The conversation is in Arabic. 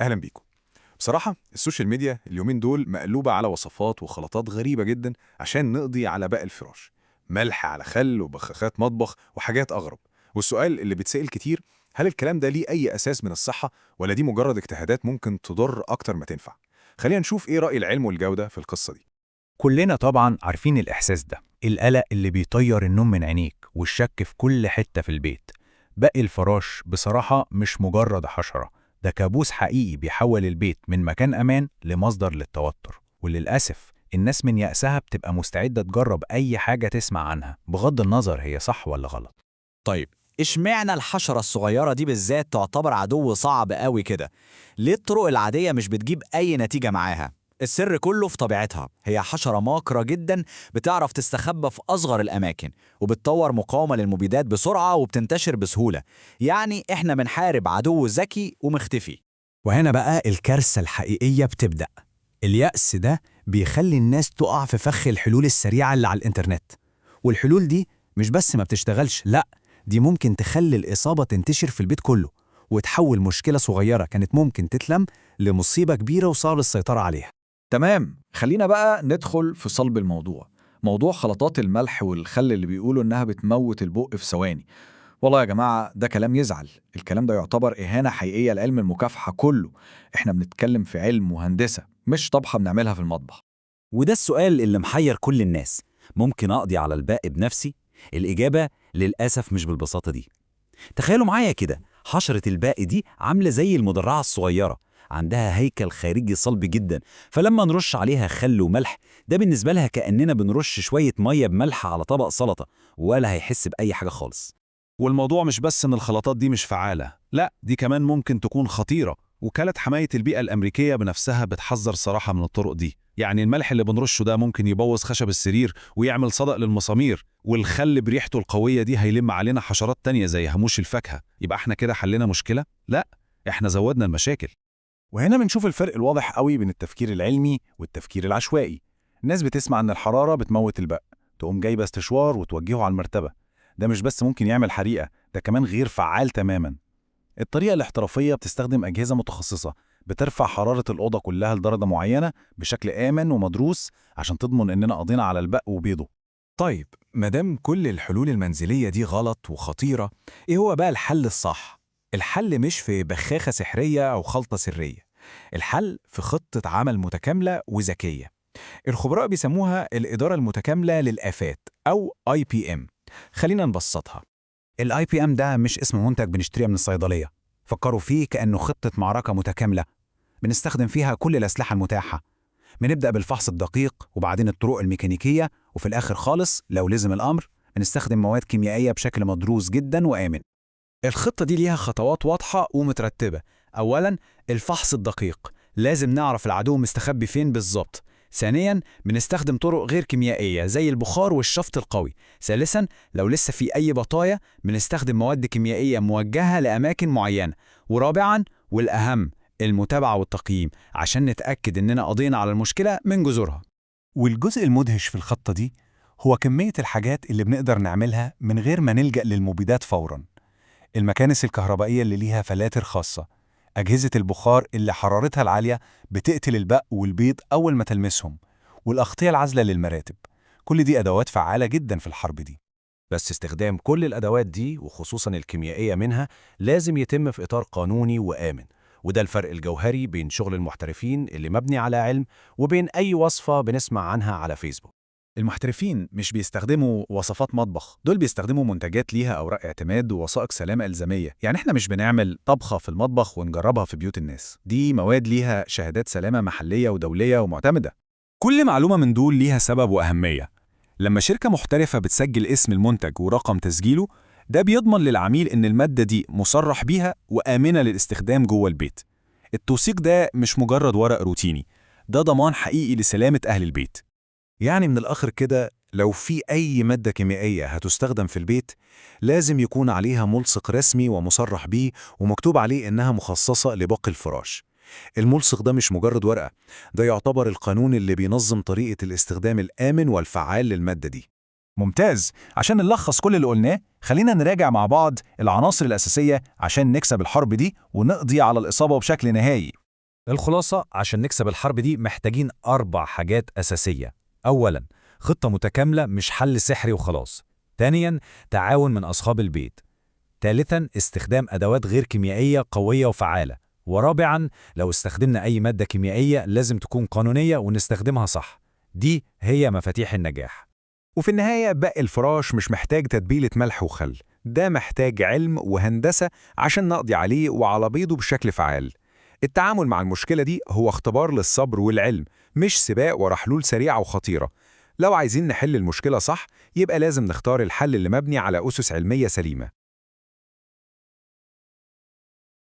أهلا بيكم. بصراحة السوشيال ميديا اليومين دول مقلوبة على وصفات وخلطات غريبة جدا عشان نقضي على باقي الفراش. ملح على خل وبخاخات مطبخ وحاجات أغرب. والسؤال اللي بيتسأل كتير، هل الكلام ده ليه أي أساس من الصحة ولا دي مجرد اجتهادات ممكن تضر أكتر ما تنفع؟ خلينا نشوف إيه رأي العلم والجودة في القصة دي. كلنا طبعا عارفين الإحساس ده، القلق اللي بيطير النوم من عينيك والشك في كل حتة في البيت. باقي الفراش بصراحة مش مجرد حشرة، ده كابوس حقيقي بيحول البيت من مكان أمان لمصدر للتوتر. وللأسف الناس من يأسها بتبقى مستعدة تجرب أي حاجة تسمع عنها بغض النظر هي صح ولا غلط. طيب، اشمعنى الحشرة الصغيرة دي بالذات تعتبر عدو صعب قوي كده؟ ليه الطرق العادية مش بتجيب أي نتيجة معاها؟ السر كله في طبيعتها، هي حشرة ماكرة جدا، بتعرف تستخبى في أصغر الأماكن وبتطور مقاومة للمبيدات بسرعة وبتنتشر بسهولة. يعني إحنا بنحارب عدو ذكي ومختفي. وهنا بقى الكارثة الحقيقية بتبدأ. اليأس ده بيخلي الناس تقع في فخ الحلول السريعة اللي على الإنترنت. والحلول دي مش بس ما بتشتغلش، لأ، دي ممكن تخلي الإصابة تنتشر في البيت كله وتحول مشكلة صغيرة كانت ممكن تتلم لمصيبة كبيرة وصعب السيطرة عليها. تمام، خلينا بقى ندخل في صلب الموضوع. موضوع خلطات الملح والخل اللي بيقولوا إنها بتموت البق في ثواني. والله يا جماعة ده كلام يزعل. الكلام ده يعتبر إهانة حقيقية لعلم المكافحة كله. إحنا بنتكلم في علم وهندسة، مش طبخة بنعملها في المطبخ. وده السؤال اللي محير كل الناس. ممكن أقضي على الباقي بنفسي؟ الإجابة للأسف مش بالبساطة دي. تخيلوا معايا كده، حشرة الباقي دي عاملة زي المدرعة الصغيرة، عندها هيكل خارجي صلب جدا، فلما نرش عليها خل وملح ده بالنسبة لها كأننا بنرش شوية مية بملح على طبق سلطة، ولا هيحس بأي حاجة خالص. والموضوع مش بس إن الخلطات دي مش فعالة، لا دي كمان ممكن تكون خطيرة. وكالة حماية البيئة الأمريكية بنفسها بتحذر صراحة من الطرق دي. يعني الملح اللي بنرشه ده ممكن يبوظ خشب السرير ويعمل صدأ للمسامير، والخل بريحته القوية دي هيلم علينا حشرات تانية زي هاموش الفاكهة. يبقى احنا كده حلنا مشكلة؟ لا، احنا زودنا المشاكل. وهنا بنشوف الفرق الواضح قوي بين التفكير العلمي والتفكير العشوائي. الناس بتسمع إن الحرارة بتموت البق، تقوم جايبة استشوار وتوجهه على المرتبة. ده مش بس ممكن يعمل حريقة، ده كمان غير فعال تماما. الطريقة الاحترافية بتستخدم أجهزة متخصصة بترفع حرارة الأوضة كلها لدرجة معينة بشكل آمن ومدروس عشان تضمن إننا قضينا على البق وبيضه. طيب، مادام كل الحلول المنزلية دي غلط وخطيرة، إيه هو بقى الحل الصح؟ الحل مش في بخاخة سحرية أو خلطة سرية، الحل في خطة عمل متكاملة وذكية. الخبراء بيسموها الإدارة المتكاملة للآفات أو IPM. خلينا نبسطها. ال IPM ده مش اسم منتج بنشتريه من الصيدلية. فكروا فيه كأنه خطة معركة متكاملة بنستخدم فيها كل الأسلحة المتاحة. بنبدأ بالفحص الدقيق وبعدين الطرق الميكانيكية، وفي الآخر خالص لو لزم الأمر بنستخدم مواد كيميائية بشكل مدروس جدا وآمن. الخطة دي ليها خطوات واضحة ومترتبة. أولاً، الفحص الدقيق، لازم نعرف العدو مستخبي فين بالظبط. ثانياً، بنستخدم طرق غير كيميائية زي البخار والشفط القوي. ثالثاً، لو لسه في أي بطايا بنستخدم مواد كيميائية موجهة لأماكن معينة. ورابعاً والأهم، المتابعة والتقييم عشان نتأكد إننا قضينا على المشكلة من جذورها. والجزء المدهش في الخطة دي هو كمية الحاجات اللي بنقدر نعملها من غير ما نلجأ للمبيدات فوراً. المكانس الكهربائية اللي ليها فلاتر خاصة، أجهزة البخار اللي حرارتها العالية بتقتل البق والبيض أول ما تلمسهم، والأغطية العازلة للمراتب. كل دي أدوات فعالة جدا في الحرب دي. بس استخدام كل الأدوات دي وخصوصا الكيميائية منها لازم يتم في إطار قانوني وآمن. وده الفرق الجوهري بين شغل المحترفين اللي مبني على علم وبين أي وصفة بنسمع عنها على فيسبوك. المحترفين مش بيستخدموا وصفات مطبخ، دول بيستخدموا منتجات ليها أوراق اعتماد ووثائق سلامة إلزامية. يعني إحنا مش بنعمل طبخة في المطبخ ونجربها في بيوت الناس، دي مواد ليها شهادات سلامة محلية ودولية ومعتمدة. كل معلومة من دول ليها سبب وأهمية. لما شركة محترفة بتسجل اسم المنتج ورقم تسجيله، ده بيضمن للعميل إن المادة دي مصرح بيها وآمنة للاستخدام جوه البيت. التوثيق ده مش مجرد ورق روتيني، ده ضمان حقيقي لسلامة أهل البيت. يعني من الآخر كده، لو في أي مادة كيميائية هتستخدم في البيت، لازم يكون عليها ملصق رسمي ومصرح بيه ومكتوب عليه إنها مخصصة لباقي الفراش. الملصق ده مش مجرد ورقة، ده يعتبر القانون اللي بينظم طريقة الاستخدام الآمن والفعال للمادة دي. ممتاز. عشان نلخص كل اللي قلناه، خلينا نراجع مع بعض العناصر الأساسية عشان نكسب الحرب دي ونقضي على الإصابة بشكل نهائي. الخلاصة عشان نكسب الحرب دي محتاجين 4 حاجات أساسية. أولاً، خطة متكاملة مش حل سحري وخلاص. ثانياً، تعاون من أصحاب البيت. ثالثاً، استخدام أدوات غير كيميائية قوية وفعالة. ورابعاً، لو استخدمنا أي مادة كيميائية لازم تكون قانونية ونستخدمها صح. دي هي مفاتيح النجاح. وفي النهاية باقي الفراش مش محتاج تتبيلة ملح وخل، ده محتاج علم وهندسة عشان نقضي عليه وعلى بيضه بشكل فعال. التعامل مع المشكلة دي هو اختبار للصبر والعلم، مش سباق ورا حلول سريعة وخطيرة. لو عايزين نحل المشكلة صح، يبقى لازم نختار الحل اللي مبني على أسس علمية سليمة.